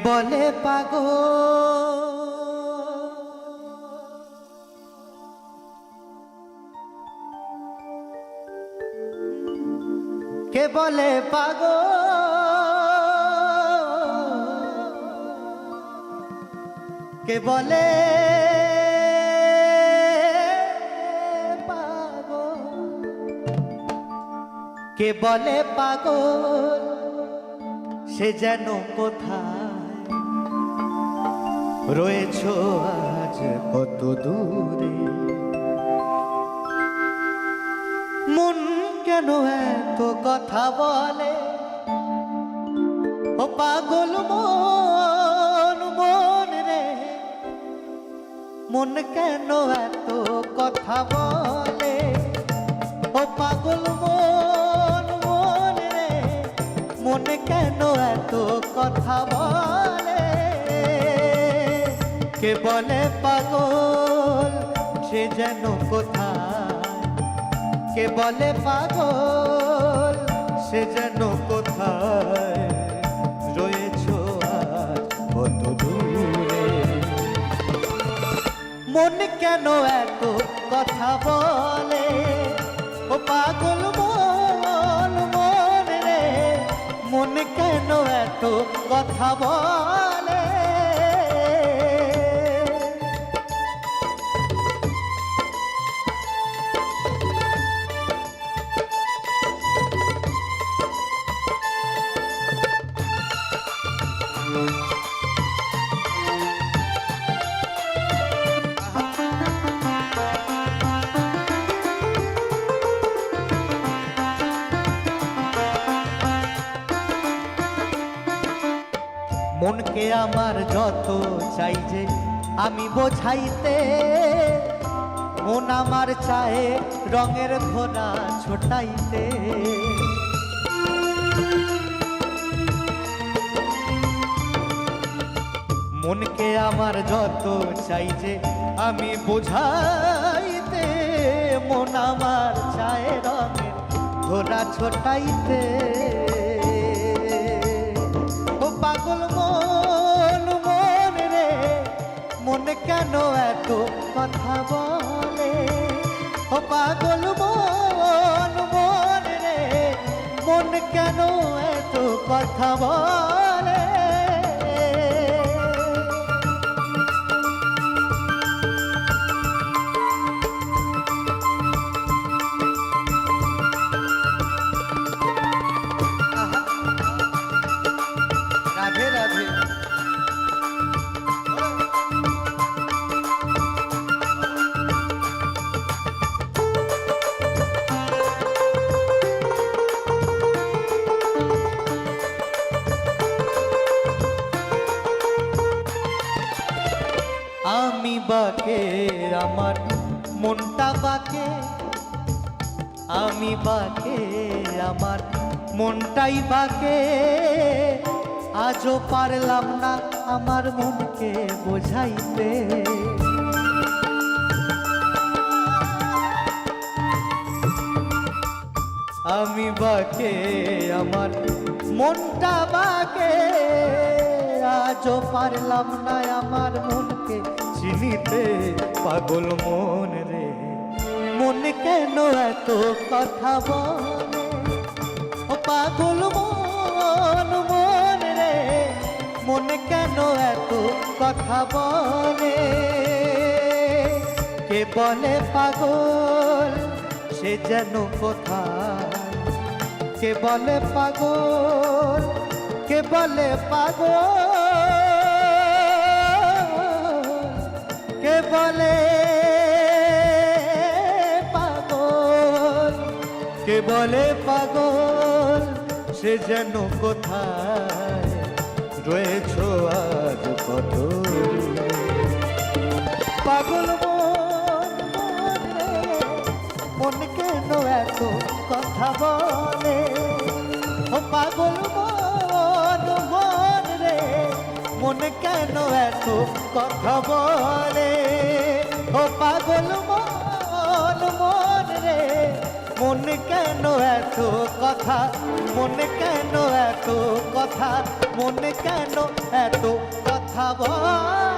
বলে পাগল, কে বলে পাগল, কে বলে পাগল, কে বলে পাগল, সে যেন কোথায় রয়েছো আজ কত দূরে। মন কেন এত কথা বলে, ও পাগল মন, মন রে, মন কেন এত কথা বলে, ও পাগল মন, মন রে, মন কেন এত কথা বলে। কে বলে পাগল, সে যেন কোথায়, কে বলে পাগল, সে যেন কোথায় রয়েছো আজ কত দূরে। মন কেন এত কথা বলে, ও পাগল মন, মন রে, মন কেন এত কথা বলে। মনকে আমার যত চাই যে আমি বোঝাইতে, মন আমার চায় রঙের ঘোড়া ছোটাইতে। মনকে আমার যত চাই যে আমি বোঝাইতে, মন আমার চায় রঙের ঘোড়া ছোটাইতে। পাগল মন, মন রে, মন কেন এত কথা বলে, ও পাগল মন, মন রে, মন কেন এত কথা বলে। আমি বাকে, আমার মনটা বাকে, আমি বাকে, আমার মনটাই বাকে। আজও পারলাম না আমার মনকে বোঝাইতে। আমি বাকে, আমার মনটা বাকে, আজও পারলাম না আমার মনকে চিনিতে। পাগল মন রে, মন কেন এত কথা বলে, ও পাগল মন, মন রে, মন কেন এত কথা বলে। কে বলে পাগল, সে যেন কোথায়, কে বলে পাগল, কে বলে পাগল, কে বলে পাগল, কে বলে পাগল, সে যেন কোথায় রয়েছো আজ কত দূরে। পাগল মন, মন রে, মন কেন এত কথা বলে, ও পাগল মন, মন রে, মন কেন এত কথা বলে। ও পাগল মন, মন রে, মন মনে কেন এত কথা, মনে কেন এত কথা, মনে কেন এত কথা বল।